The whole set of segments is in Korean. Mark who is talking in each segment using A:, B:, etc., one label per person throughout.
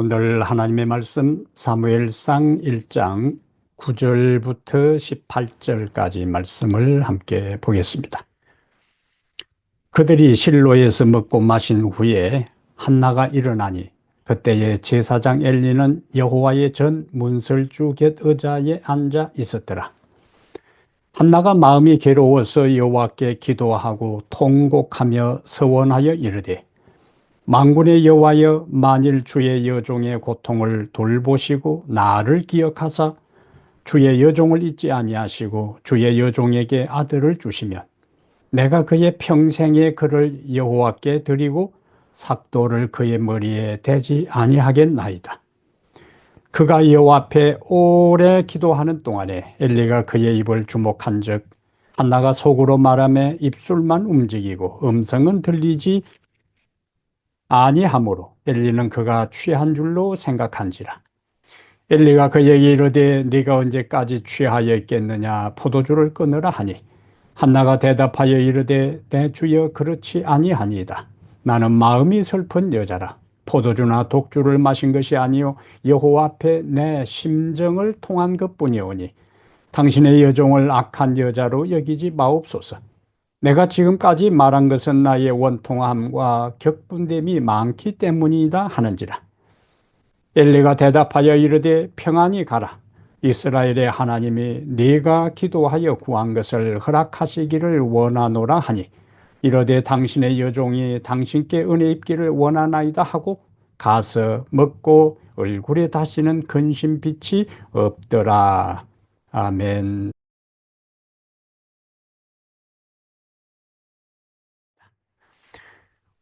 A: 오늘 하나님의 말씀 사무엘상 1장 9절부터 18절까지 말씀을 함께 보겠습니다. 그들이 실로에서 먹고 마신 후에 한나가 일어나니 그때에 제사장 엘리는 여호와의 전 문설주 곁 의자에 앉아 있었더라. 한나가 마음이 괴로워서 여호와께 기도하고 통곡하며 서원하여 이르되 만군의 여호와여, 만일 주의 여종의 고통을 돌보시고 나를 기억하사 주의 여종을 잊지 아니하시고 주의 여종에게 아들을 주시면 내가 그의 평생의 그를 여호와께 드리고 삭도를 그의 머리에 대지 아니하겠나이다. 그가 여호와 앞에 오래 기도하는 동안에 엘리가 그의 입을 주목한즉 한나가 속으로 말하며 입술만 움직이고 음성은 들리지 아니하므로 엘리는 그가 취한 줄로 생각한지라. 엘리가 그에게 이르되 네가 언제까지 취하여 있겠느냐, 포도주를 끊으라 하니 한나가 대답하여 이르되 내 주여 그렇지 아니하니이다. 나는 마음이 슬픈 여자라. 포도주나 독주를 마신 것이 아니요 여호와 앞에 내 심정을 통한 것뿐이오니 당신의 여종을 악한 여자로 여기지 마옵소서. 내가 지금까지 말한 것은 나의 원통함과 격분됨이 많기 때문이다 하는지라. 엘리가 대답하여 이르되 평안히 가라. 이스라엘의 하나님이 네가 기도하여 구한 것을 허락하시기를 원하노라 하니 이르되 당신의 여종이 당신께 은혜 입기를 원하나이다 하고 가서 먹고 얼굴에 다시는 근심빛이 없더라. 아멘.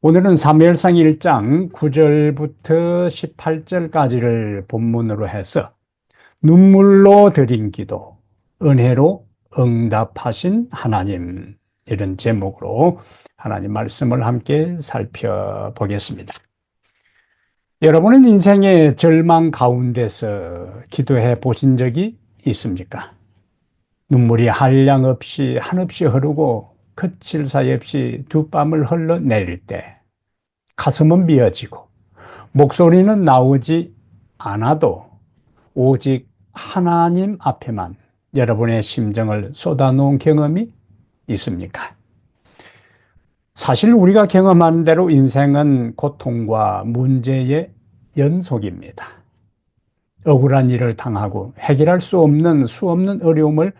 A: 오늘은 사무엘상 1장 9절부터 18절까지를 본문으로 해서 눈물로 드린 기도, 은혜로 응답하신 하나님, 이런 제목으로 하나님 말씀을 함께 살펴보겠습니다. 여러분은 인생의 절망 가운데서 기도해 보신 적이 있습니까? 눈물이 한량없이 한없이 흐르고 그칠 사이 없이 두 뺨을 흘러내릴 때 가슴은 미어지고 목소리는 나오지 않아도 오직 하나님 앞에만 여러분의 심정을 쏟아놓은 경험이 있습니까? 사실 우리가 경험하는 대로 인생은 고통과 문제의 연속입니다. 억울한 일을 당하고 해결할 수 없는 어려움을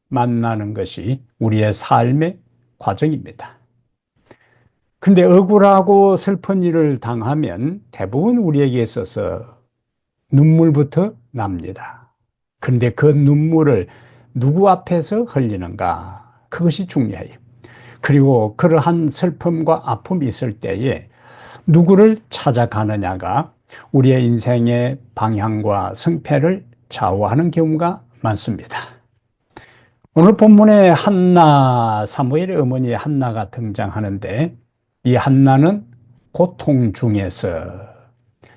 A: 만나는 것이 우리의 삶의 과정입니다. 근데 억울하고 슬픈 일을 당하면 대부분 우리에게 있어서 눈물부터 납니다. 그런데 그 눈물을 누구 앞에서 흘리는가? 그것이 중요해요. 그리고 그러한 슬픔과 아픔이 있을 때에 누구를 찾아가느냐가 우리의 인생의 방향과 승패를 좌우하는 경우가 많습니다. 오늘 본문에 한나, 사무엘의 어머니 한나가 등장하는데 이 한나는 고통 중에서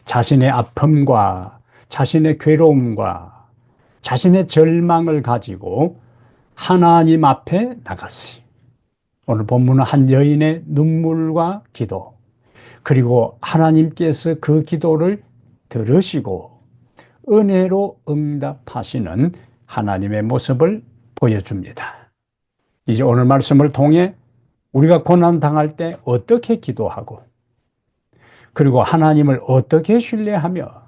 A: 자신의 아픔과 자신의 괴로움과 자신의 절망을 가지고 하나님 앞에 나갔어요. 오늘 본문은 한 여인의 눈물과 기도, 그리고 하나님께서 그 기도를 들으시고 은혜로 응답하시는 하나님의 모습을 보여줍니다. 이제 오늘 말씀을 통해 우리가 고난당할 때 어떻게 기도하고 그리고 하나님을 어떻게 신뢰하며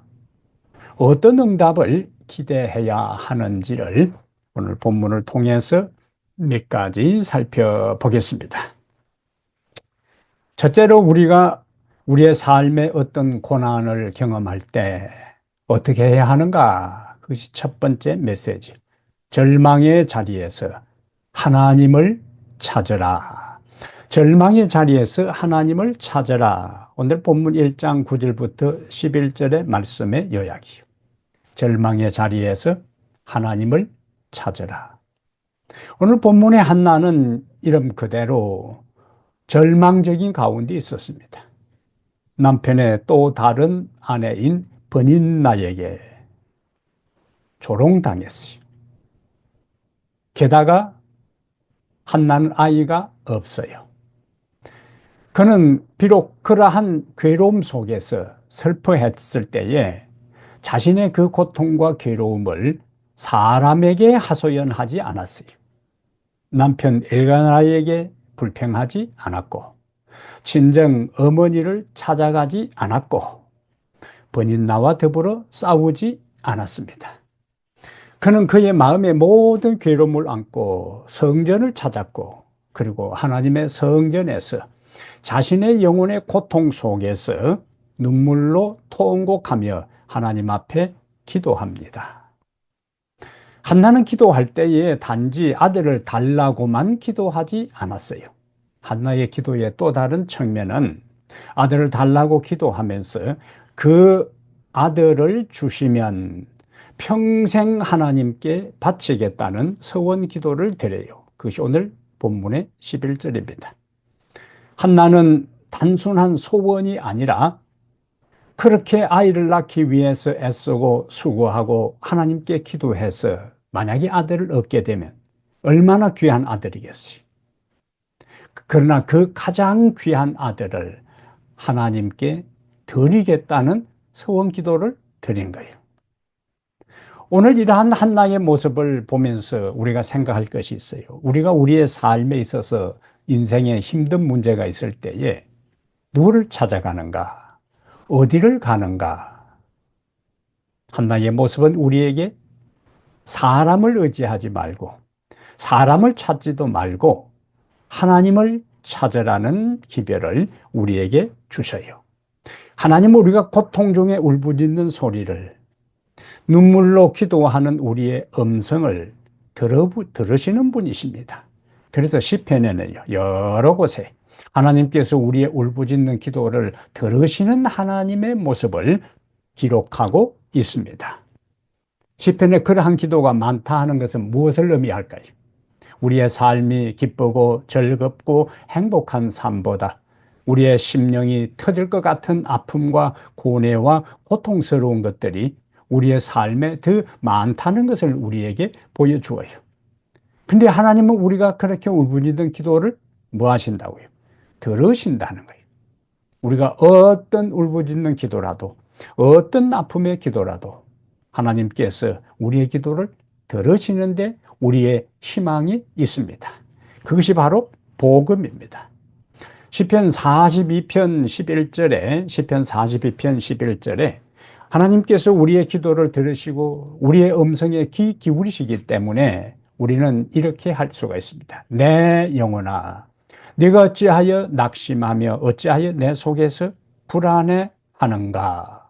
A: 어떤 응답을 기대해야 하는지를 오늘 본문을 통해서 몇 가지 살펴보겠습니다. 첫째로 우리가 우리의 삶에 어떤 고난을 경험할 때 어떻게 해야 하는가? 그것이 첫 번째 메시지. 절망의 자리에서 하나님을 찾으라. 절망의 자리에서 하나님을 찾으라. 오늘 본문 1장 9절부터 11절의 말씀의 요약이요. 절망의 자리에서 하나님을 찾으라. 오늘 본문의 한나는 이름 그대로 절망적인 가운데 있었습니다. 남편의 또 다른 아내인 버닌나에게 조롱당했어요. 게다가 한나는 아이가 없어요. 그는 비록 그러한 괴로움 속에서 슬퍼했을 때에 자신의 그 고통과 괴로움을 사람에게 하소연하지 않았어요. 남편 엘가나에게 불평하지 않았고, 친정 어머니를 찾아가지 않았고, 번인나와 더불어 싸우지 않았습니다. 그는 그의 마음의 모든 괴로움을 안고 성전을 찾았고, 그리고 하나님의 성전에서 자신의 영혼의 고통 속에서 눈물로 통곡하며 하나님 앞에 기도합니다. 한나는 기도할 때에 단지 아들을 달라고만 기도하지 않았어요. 한나의 기도의 또 다른 측면은 아들을 달라고 기도하면서 그 아들을 주시면 평생 하나님께 바치겠다는 서원 기도를 드려요. 그것이 오늘 본문의 11절입니다. 한나는 단순한 소원이 아니라 그렇게 아이를 낳기 위해서 애쓰고 수고하고 하나님께 기도해서 만약에 아들을 얻게 되면 얼마나 귀한 아들이겠어요. 그러나 그 가장 귀한 아들을 하나님께 드리겠다는 소원 기도를 드린 거예요. 오늘 이러한 한나의 모습을 보면서 우리가 생각할 것이 있어요. 우리가 우리의 삶에 있어서 인생에 힘든 문제가 있을 때에 누구를 찾아가는가? 어디를 가는가? 한나의 모습은 우리에게 사람을 의지하지 말고 사람을 찾지도 말고 하나님을 찾으라는 기별을 우리에게 주셔요. 하나님은 우리가 고통 중에 울부짖는 소리를, 눈물로 기도하는 우리의 음성을 들으시는 분이십니다. 그래서 시편에는요, 여러 곳에 하나님께서 우리의 울부짖는 기도를 들으시는 하나님의 모습을 기록하고 있습니다. 시편에 그러한 기도가 많다 하는 것은 무엇을 의미할까요? 우리의 삶이 기쁘고 즐겁고 행복한 삶보다 우리의 심령이 터질 것 같은 아픔과 고뇌와 고통스러운 것들이 우리의 삶에 더 많다는 것을 우리에게 보여주어요. 근데 하나님은 우리가 그렇게 울부짖는 기도를 뭐 하신다고요? 들으신다는 거예요. 우리가 어떤 울부짖는 기도라도, 어떤 아픔의 기도라도 하나님께서 우리의 기도를 들으시는데 우리의 희망이 있습니다. 그것이 바로 복음입니다. 시편 42편 11절에 시편 42편 11절에 하나님께서 우리의 기도를 들으시고 우리의 음성에 귀 기울이시기 때문에 우리는 이렇게 할 수가 있습니다. 내 영혼아, 네가 어찌하여 낙심하며 어찌하여 내 속에서 불안해하는가?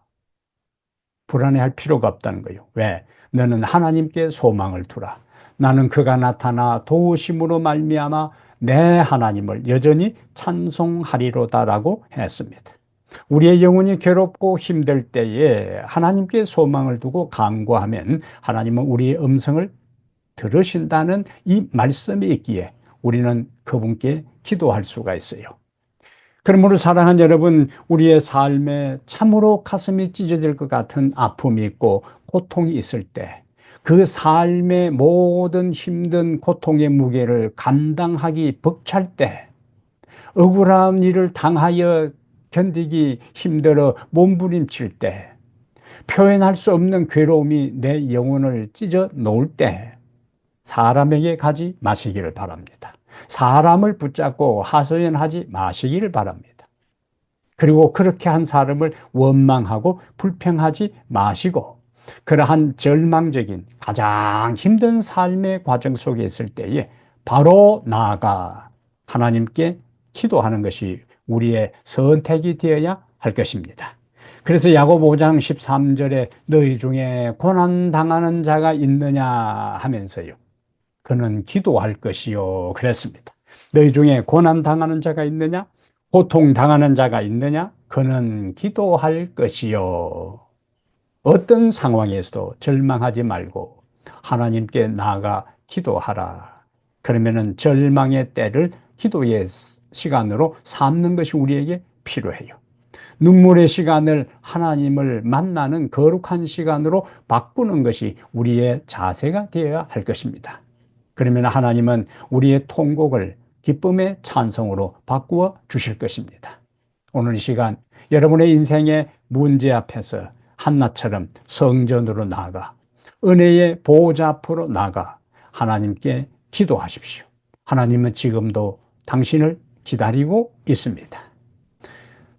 A: 불안해할 필요가 없다는 거예요. 왜? 너는 하나님께 소망을 두라. 나는 그가 나타나 도우심으로 말미암아 내 하나님을 여전히 찬송하리로다라고 했습니다. 우리의 영혼이 괴롭고 힘들 때에 하나님께 소망을 두고 간구하면 하나님은 우리의 음성을 들으신다는 이 말씀이 있기에 우리는 그분께 기도할 수가 있어요. 그러므로 사랑하는 여러분, 우리의 삶에 참으로 가슴이 찢어질 것 같은 아픔이 있고 고통이 있을 때, 그 삶의 모든 힘든 고통의 무게를 감당하기 벅찰 때, 억울한 일을 당하여 견디기 힘들어 몸부림칠 때, 표현할 수 없는 괴로움이 내 영혼을 찢어 놓을 때, 사람에게 가지 마시기를 바랍니다. 사람을 붙잡고 하소연하지 마시기를 바랍니다. 그리고 그렇게 한 사람을 원망하고 불평하지 마시고 그러한 절망적인 가장 힘든 삶의 과정 속에 있을 때에 바로 나아가 하나님께 기도하는 것이 우리의 선택이 되어야 할 것입니다. 그래서 야고보 5장 13절에 너희 중에 고난당하는 자가 있느냐 하면서요, 그는 기도할 것이요 그랬습니다. 너희 중에 고난당하는 자가 있느냐? 고통당하는 자가 있느냐? 그는 기도할 것이요. 어떤 상황에서도 절망하지 말고 하나님께 나아가 기도하라. 그러면은 절망의 때를 기도의 시간으로 삼는 것이 우리에게 필요해요. 눈물의 시간을 하나님을 만나는 거룩한 시간으로 바꾸는 것이 우리의 자세가 되어야 할 것입니다. 그러면 하나님은 우리의 통곡을 기쁨의 찬송으로 바꾸어 주실 것입니다. 오늘 이 시간 여러분의 인생의 문제 앞에서 한나처럼 성전으로 나아가 은혜의 보호자 앞으로 나아가 하나님께 기도하십시오. 하나님은 지금도 당신을 기다리고 있습니다.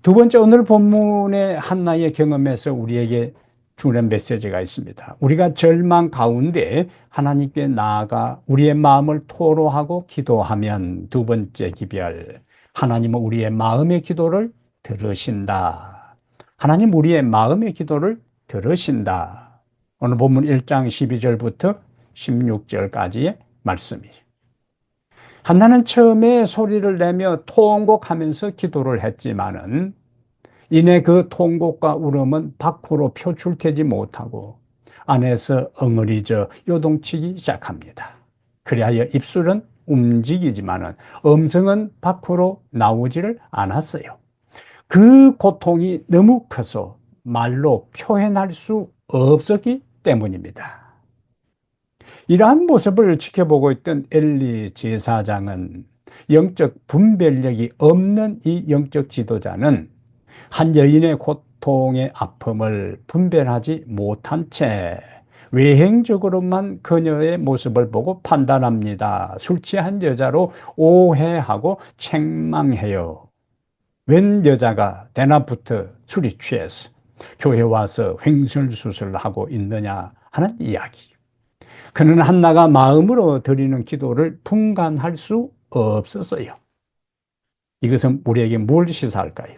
A: 두 번째, 오늘 본문의 한나의 경험에서 우리에게 주는 메시지가 있습니다. 우리가 절망 가운데 하나님께 나아가 우리의 마음을 토로하고 기도하면, 두 번째 기별, 하나님은 우리의 마음의 기도를 들으신다. 하나님 우리의 마음의 기도를 들으신다. 오늘 본문 1장 12절부터 16절까지의 말씀이에요. 한나는 처음에 소리를 내며 통곡하면서 기도를 했지만은 이내 그 통곡과 울음은 밖으로 표출되지 못하고 안에서 엉어리져 요동치기 시작합니다. 그리하여 입술은 움직이지만은 음성은 밖으로 나오지를 않았어요. 그 고통이 너무 커서 말로 표현할 수 없었기 때문입니다. 이러한 모습을 지켜보고 있던 엘리 제사장은, 영적 분별력이 없는 이 영적 지도자는 한 여인의 고통의 아픔을 분별하지 못한 채 외형적으로만 그녀의 모습을 보고 판단합니다. 술 취한 여자로 오해하고 책망해요. 웬 여자가 대낮부터 술이 취해서 교회 와서 횡설수설하고 있느냐 하는 이야기. 그는 한나가 마음으로 드리는 기도를 분간할 수 없었어요. 이것은 우리에게 뭘 시사할까요?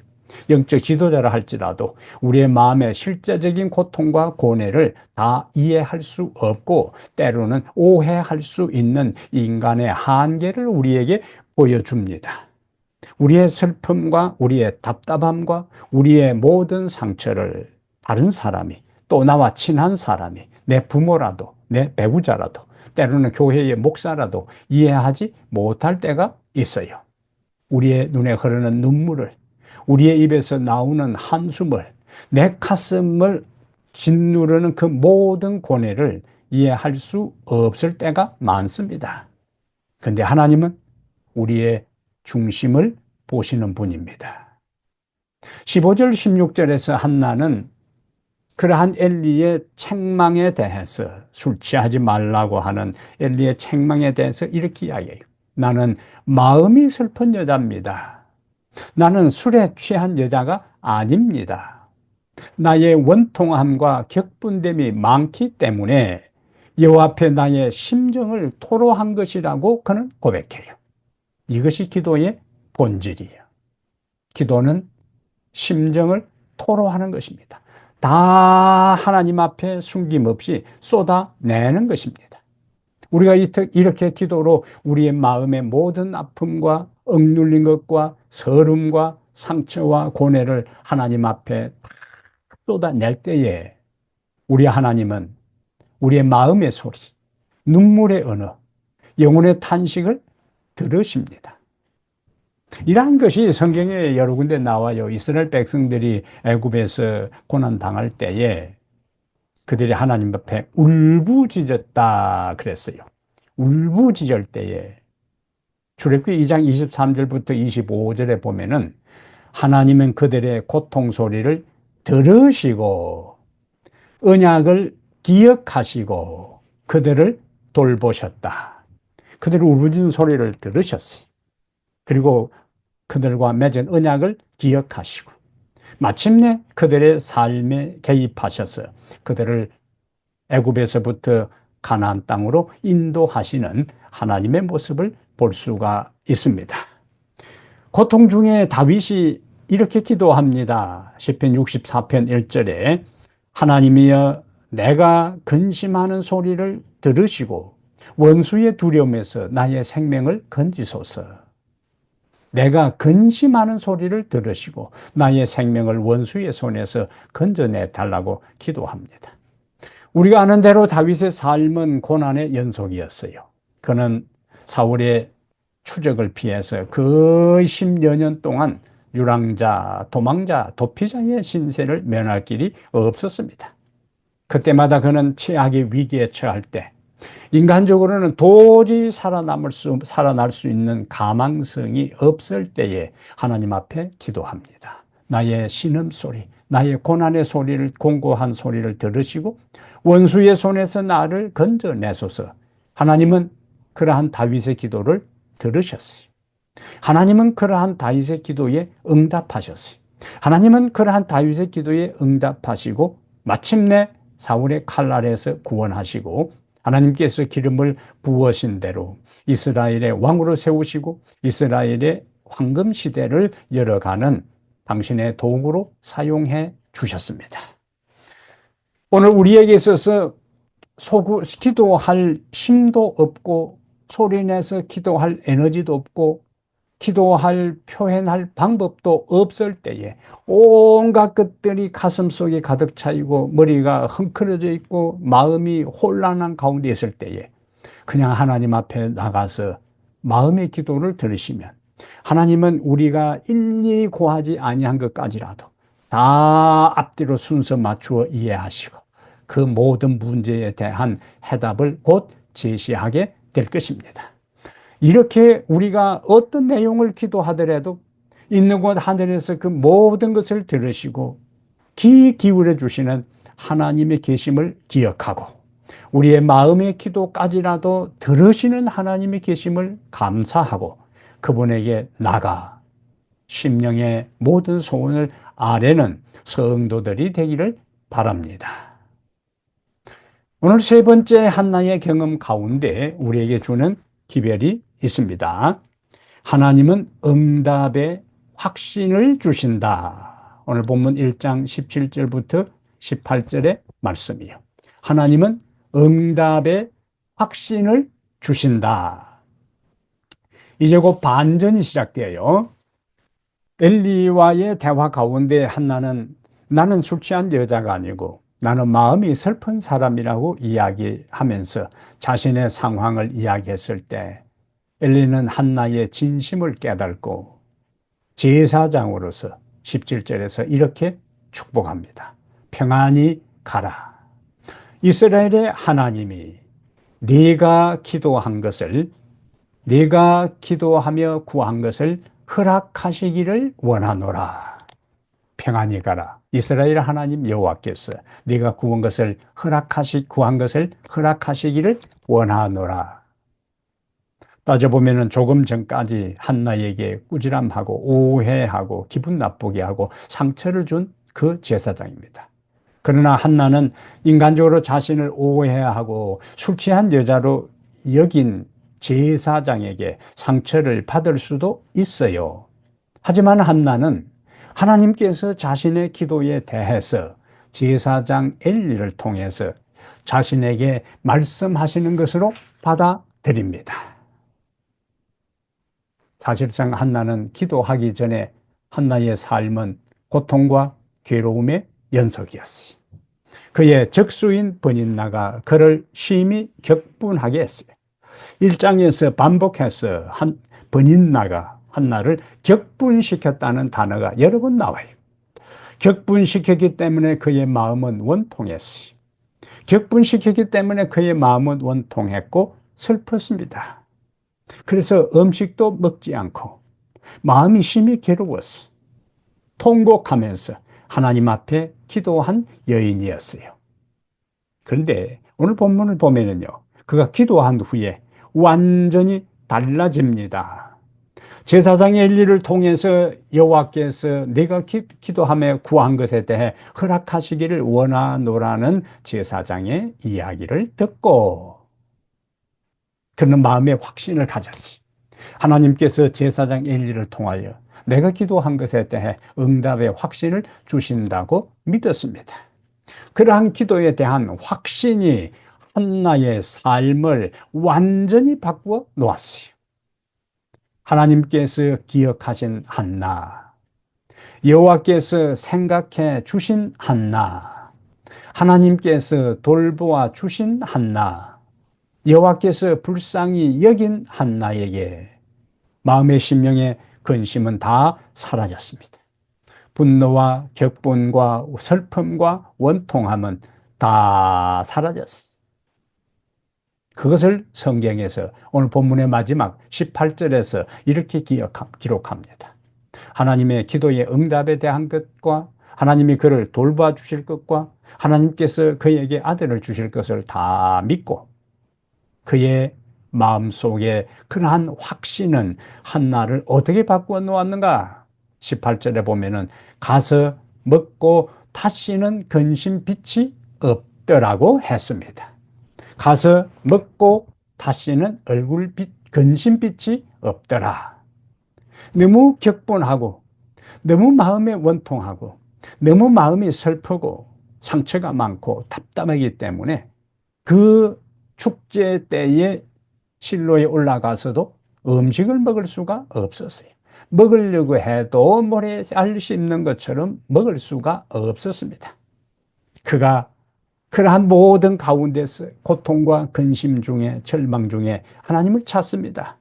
A: 영적 지도자라 할지라도 우리의 마음의 실제적인 고통과 고뇌를 다 이해할 수 없고 때로는 오해할 수 있는 인간의 한계를 우리에게 보여줍니다. 우리의 슬픔과 우리의 답답함과 우리의 모든 상처를 다른 사람이, 또 나와 친한 사람이, 내 부모라도 내 배우자라도 때로는 교회의 목사라도 이해하지 못할 때가 있어요. 우리의 눈에 흐르는 눈물을, 우리의 입에서 나오는 한숨을, 내 가슴을 짓누르는 그 모든 고뇌를 이해할 수 없을 때가 많습니다. 그런데 하나님은 우리의 중심을 보시는 분입니다. 15절 16절에서 한나는 그러한 엘리의 책망에 대해서, 술 취하지 말라고 하는 엘리의 책망에 대해서 이렇게 이야기해요. 나는 마음이 슬픈 여자입니다. 나는 술에 취한 여자가 아닙니다. 나의 원통함과 격분됨이 많기 때문에 여호와 앞에 나의 심정을 토로한 것이라고 그는 고백해요. 이것이 기도의 본질이에요. 기도는 심정을 토로하는 것입니다. 다 하나님 앞에 숨김없이 쏟아내는 것입니다. 우리가 이렇게 기도로 우리의 마음의 모든 아픔과 억눌린 것과 서름과 상처와 고뇌를 하나님 앞에 쏟아낼 때에 우리 하나님은 우리의 마음의 소리, 눈물의 언어, 영혼의 탄식을 들으십니다. 이러한 것이 성경에 여러 군데 나와요. 이스라엘 백성들이 애굽에서 고난당할 때에 그들이 하나님 앞에 울부짖었다 그랬어요. 울부짖을 때에 출애굽기 2장 23절부터 25절에 보면은 하나님은 그들의 고통 소리를 들으시고 언약을 기억하시고 그들을 돌보셨다. 그들의 울부짖는 소리를 들으셨어요. 그리고 그들과 맺은 언약을 기억하시고 마침내 그들의 삶에 개입하셔서 그들을 애굽에서부터 가나안 땅으로 인도하시는 하나님의 모습을 볼 수가 있습니다. 고통 중에 다윗이 이렇게 기도합니다. 시편 64편 1절에 하나님이여 내가 근심하는 소리를 들으시고 원수의 두려움에서 나의 생명을 건지소서. 내가 근심하는 소리를 들으시고 나의 생명을 원수의 손에서 건져내 달라고 기도합니다. 우리가 아는 대로 다윗의 삶은 고난의 연속이었어요. 그는 사울의 추적을 피해서 거의 10여 년 동안 유랑자, 도망자, 도피자의 신세를 면할 길이 없었습니다. 그때마다 그는 최악의 위기에 처할 때 인간적으로는 도저히 살아날 수 있는 가망성이 없을 때에 하나님 앞에 기도합니다. 나의 신음소리, 나의 고난의 소리를, 공고한 소리를 들으시고 원수의 손에서 나를 건져내소서. 하나님은 그러한 다윗의 기도를 들으셨어요. 하나님은 그러한 다윗의 기도에 응답하셨어요. 하나님은 그러한 다윗의 기도에 응답하시고 마침내 사울의 칼 아래에서 구원하시고 하나님께서 기름을 부으신 대로 이스라엘의 왕으로 세우시고 이스라엘의 황금 시대를 열어가는 당신의 도구로 사용해 주셨습니다. 오늘 우리에게 있어서 기도할 힘도 없고 소리내서 기도할 에너지도 없고 기도할 표현할 방법도 없을 때에 온갖 것들이 가슴속에 가득 차이고 머리가 흥크러져 있고 마음이 혼란한 가운데 있을 때에 그냥 하나님 앞에 나가서 마음의 기도를 들으시면 하나님은 우리가 일일이 고하지 아니한 것까지라도 다 앞뒤로 순서 맞추어 이해하시고 그 모든 문제에 대한 해답을 곧 제시하게 될 것입니다. 이렇게 우리가 어떤 내용을 기도하더라도 있는 곳 하늘에서 그 모든 것을 들으시고 귀 기울여 주시는 하나님의 계심을 기억하고 우리의 마음의 기도까지라도 들으시는 하나님의 계심을 감사하고 그분에게 나가 심령의 모든 소원을 아뢰는 성도들이 되기를 바랍니다. 오늘 세 번째 한나의 경험 가운데 우리에게 주는 기별이 있습니다. 하나님은 응답의 확신을 주신다. 오늘 본문 1장 17절부터 18절의 말씀이요. 하나님은 응답의 확신을 주신다. 이제 곧 반전이 시작돼요. 엘리와의 대화 가운데 한나는 나는 술 취한 여자가 아니고 나는 마음이 슬픈 사람이라고 이야기하면서 자신의 상황을 이야기했을 때 엘리는 한나의 진심을 깨닫고 제사장으로서 17절에서 이렇게 축복합니다. 평안히 가라. 이스라엘의 하나님이 네가 기도한 것을 네가 기도하며 구한 것을 허락하시기를 원하노라. 평안히 가라. 이스라엘 하나님 여호와께서 네가 구한 것을 허락하시기를 원하노라. 따져보면 조금 전까지 한나에게 꾸지람하고 오해하고 기분 나쁘게 하고 상처를 준 그 제사장입니다. 그러나 한나는 인간적으로 자신을 오해하고 술 취한 여자로 여긴 제사장에게 상처를 받을 수도 있어요. 하지만 한나는 하나님께서 자신의 기도에 대해서 제사장 엘리를 통해서 자신에게 말씀하시는 것으로 받아들입니다. 사실상 한나는 기도하기 전에 한나의 삶은 고통과 괴로움의 연속이었어요. 그의 적수인 버닌나가 그를 심히 격분하게 했어요. 1장에서 반복해서 버닌나가 한나를 격분시켰다는 단어가 여러 번 나와요. 격분시켰기 때문에 그의 마음은 원통했어요. 격분시켰기 때문에 그의 마음은 원통했고 슬펐습니다. 그래서 음식도 먹지 않고 마음이 심히 괴로웠어. 통곡하면서 하나님 앞에 기도한 여인이었어요. 그런데 오늘 본문을 보면은요, 그가 기도한 후에 완전히 달라집니다. 제사장 엘리를 통해서 여호와께서 내가 기도하며 구한 것에 대해 허락하시기를 원하노라는 제사장의 이야기를 듣고 그는 마음의 확신을 가졌어요. 하나님께서 제사장 엘리를 통하여 내가 기도한 것에 대해 응답의 확신을 주신다고 믿었습니다. 그러한 기도에 대한 확신이 한나의 삶을 완전히 바꾸어 놓았어요. 하나님께서 기억하신 한나, 여호와께서 생각해 주신 한나, 하나님께서 돌보아 주신 한나, 여호와께서 불쌍히 여긴 한나에게 마음의 심령의 근심은 다 사라졌습니다. 분노와 격분과 슬픔과 원통함은 다 사라졌어요. 그것을 성경에서 오늘 본문의 마지막 18절에서 이렇게 기록합니다. 하나님의 기도의 응답에 대한 것과 하나님이 그를 돌봐 주실 것과 하나님께서 그에게 아들을 주실 것을 다 믿고 그의 마음속에 그러한 확신은 한나를 어떻게 바꾸어 놓았는가? 18절에 보면은 가서 먹고 다시는 근심빛이 없더라고 했습니다. 가서 먹고 다시는 얼굴빛, 근심빛이 없더라. 너무 격분하고 너무 마음에 원통하고 너무 마음이 슬프고 상처가 많고 답답하기 때문에 그 축제 때에 실로에 올라가서도 음식을 먹을 수가 없었어요. 먹으려고 해도 모래 알 씹는 것처럼 먹을 수가 없었습니다. 그가 그러한 모든 가운데서 고통과 근심 중에 절망 중에 하나님을 찾습니다.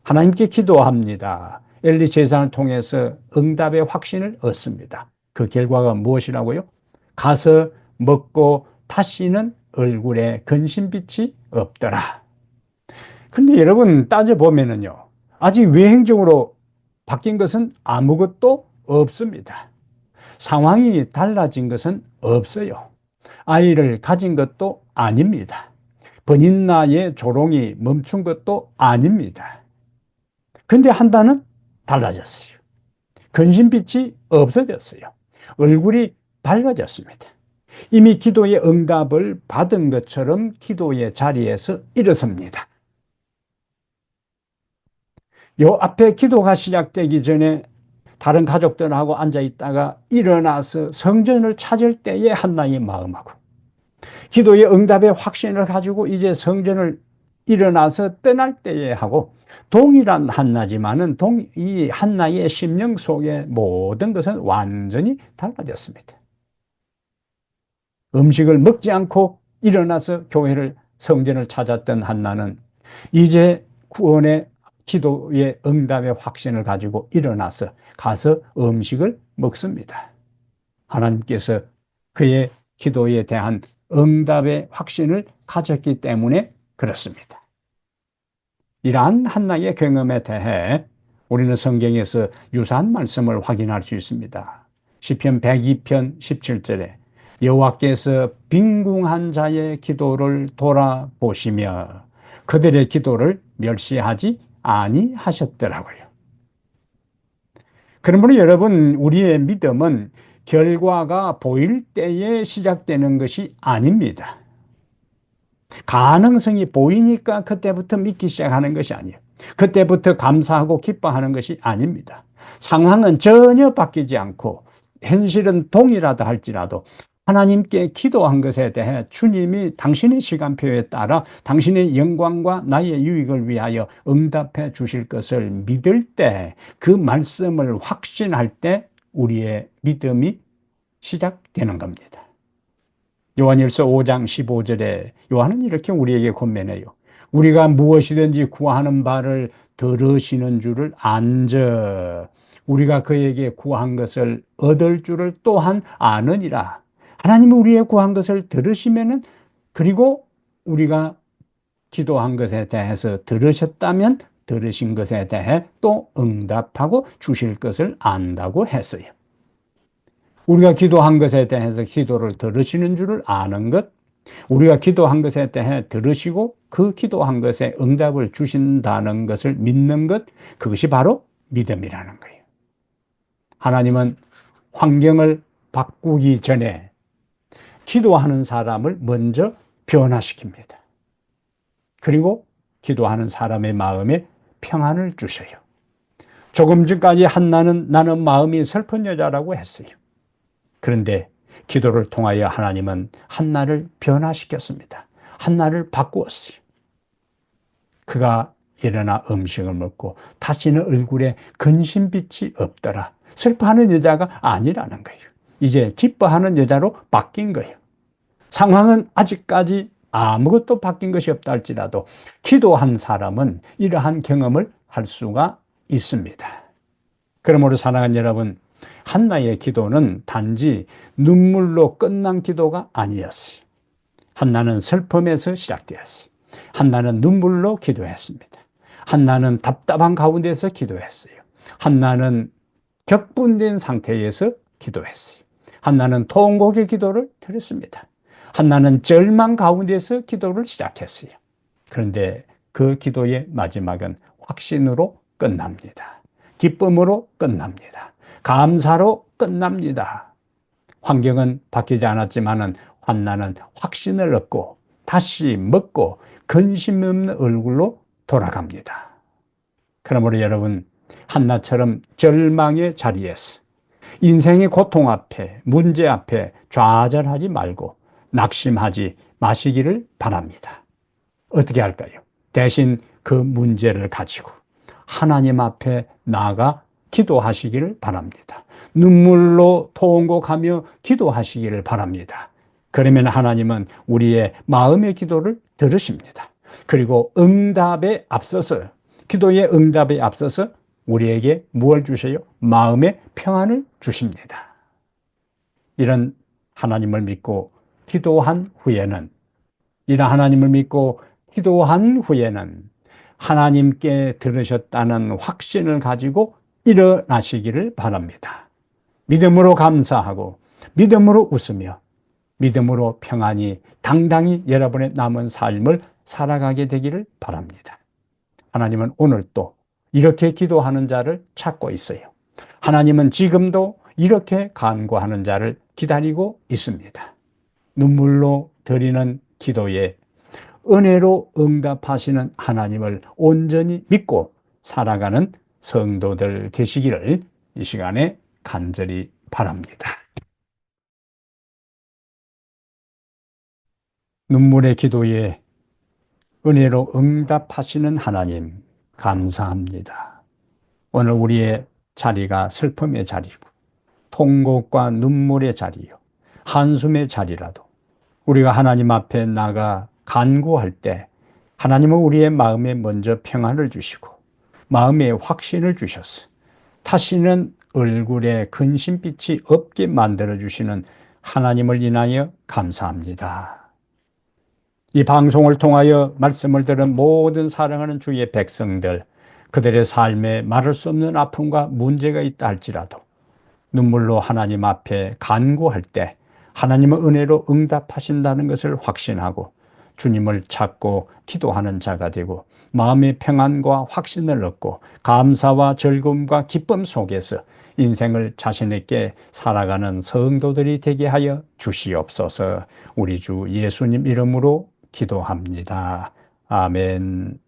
A: 하나님께 기도합니다. 엘리 제사를 통해서 응답의 확신을 얻습니다. 그 결과가 무엇이라고요? 가서 먹고 다시는 얼굴에 근심빛이 없더라. 근데 여러분 따져보면은요, 아직 외행적으로 바뀐 것은 아무것도 없습니다. 상황이 달라진 것은 없어요. 아이를 가진 것도 아닙니다. 번인나의 조롱이 멈춘 것도 아닙니다. 근데 한다는 달라졌어요. 근심빛이 없어졌어요. 얼굴이 밝아졌습니다. 이미 기도의 응답을 받은 것처럼 기도의 자리에서 일어섭니다. 요 앞에 기도가 시작되기 전에 다른 가족들하고 앉아 있다가 일어나서 성전을 찾을 때의 한나의 마음하고 기도의 응답의 확신을 가지고 이제 성전을 일어나서 떠날 때에 하고 동일한 한나지만은 이 한나의 심령 속의 모든 것은 완전히 달라졌습니다. 음식을 먹지 않고 일어나서 교회를 성전을 찾았던 한나는 이제 구원의 기도의 응답의 확신을 가지고 일어나서 가서 음식을 먹습니다. 하나님께서 그의 기도에 대한 응답의 확신을 가졌기 때문에 그렇습니다. 이러한 한나의 경험에 대해 우리는 성경에서 유사한 말씀을 확인할 수 있습니다. 시편 102편 17절에 여호와께서 빈궁한 자의 기도를 돌아보시며 그들의 기도를 멸시하지 아니하셨더라고요. 그러므로 여러분, 우리의 믿음은 결과가 보일 때에 시작되는 것이 아닙니다. 가능성이 보이니까 그때부터 믿기 시작하는 것이 아니에요. 그때부터 감사하고 기뻐하는 것이 아닙니다. 상황은 전혀 바뀌지 않고 현실은 동일하다 할지라도 하나님께 기도한 것에 대해 주님이 당신의 시간표에 따라 당신의 영광과 나의 유익을 위하여 응답해 주실 것을 믿을 때, 그 말씀을 확신할 때 우리의 믿음이 시작되는 겁니다. 요한일서 5장 15절에 요한은 이렇게 우리에게 권면해요. 우리가 무엇이든지 구하는 바를 들으시는 줄을 안저 우리가 그에게 구한 것을 얻을 줄을 또한 아느니라. 하나님은 우리의 구한 것을 들으시면은, 그리고 우리가 기도한 것에 대해서 들으셨다면 들으신 것에 대해 또 응답하고 주실 것을 안다고 했어요. 우리가 기도한 것에 대해서 기도를 들으시는 줄을 아는 것, 우리가 기도한 것에 대해 들으시고 그 기도한 것에 응답을 주신다는 것을 믿는 것, 그것이 바로 믿음이라는 거예요. 하나님은 환경을 바꾸기 전에 기도하는 사람을 먼저 변화시킵니다. 그리고 기도하는 사람의 마음에 평안을 주셔요. 조금 전까지 한나는 나는 마음이 슬픈 여자라고 했어요. 그런데 기도를 통하여 하나님은 한나를 변화시켰습니다. 한나를 바꾸었어요. 그가 일어나 음식을 먹고 다시는 얼굴에 근심빛이 없더라. 슬퍼하는 여자가 아니라는 거예요. 이제 기뻐하는 여자로 바뀐 거예요. 상황은 아직까지 아무것도 바뀐 것이 없다 할지라도 기도한 사람은 이러한 경험을 할 수가 있습니다. 그러므로 사랑하는 여러분, 한나의 기도는 단지 눈물로 끝난 기도가 아니었어요. 한나는 슬픔에서 시작되었어요. 한나는 눈물로 기도했습니다. 한나는 답답한 가운데서 기도했어요. 한나는 격분된 상태에서 기도했어요. 한나는 통곡의 기도를 드렸습니다. 한나는 절망 가운데서 기도를 시작했어요. 그런데 그 기도의 마지막은 확신으로 끝납니다. 기쁨으로 끝납니다. 감사로 끝납니다. 환경은 바뀌지 않았지만은 한나는 확신을 얻고 다시 먹고 근심 없는 얼굴로 돌아갑니다. 그러므로 여러분, 한나처럼 절망의 자리에서 인생의 고통 앞에, 문제 앞에 좌절하지 말고 낙심하지 마시기를 바랍니다. 어떻게 할까요? 대신 그 문제를 가지고 하나님 앞에 나아가 기도하시기를 바랍니다. 눈물로 통곡하며 기도하시기를 바랍니다. 그러면 하나님은 우리의 마음의 기도를 들으십니다. 그리고 응답에 앞서서, 기도의 응답에 앞서서 우리에게 무엇을 주셔요? 마음의 평안을 주십니다. 이런 하나님을 믿고 기도한 후에는, 이런 하나님을 믿고 기도한 후에는 하나님께 들으셨다는 확신을 가지고 일어나시기를 바랍니다. 믿음으로 감사하고 믿음으로 웃으며 믿음으로 평안히 당당히 여러분의 남은 삶을 살아가게 되기를 바랍니다. 하나님은 오늘 또 이렇게 기도하는 자를 찾고 있어요. 하나님은 지금도 이렇게 간구하는 자를 기다리고 있습니다. 눈물로 드리는 기도에 은혜로 응답하시는 하나님을 온전히 믿고 살아가는 성도들 되시기를 이 시간에 간절히 바랍니다. 눈물의 기도에 은혜로 응답하시는 하나님, 감사합니다. 오늘 우리의 자리가 슬픔의 자리고 통곡과 눈물의 자리요, 한숨의 자리라도 우리가 하나님 앞에 나가 간구할 때 하나님은 우리의 마음에 먼저 평안을 주시고 마음에 확신을 주셨어. 다시는 얼굴에 근심빛이 없게 만들어주시는 하나님을 인하여 감사합니다. 이 방송을 통하여 말씀을 들은 모든 사랑하는 주의 백성들, 그들의 삶에 말할 수 없는 아픔과 문제가 있다 할지라도 눈물로 하나님 앞에 간구할 때 하나님은 은혜로 응답하신다는 것을 확신하고 주님을 찾고 기도하는 자가 되고 마음의 평안과 확신을 얻고 감사와 즐거움과 기쁨 속에서 인생을 자신있게 살아가는 성도들이 되게 하여 주시옵소서. 우리 주 예수님 이름으로 기도합니다. 아멘.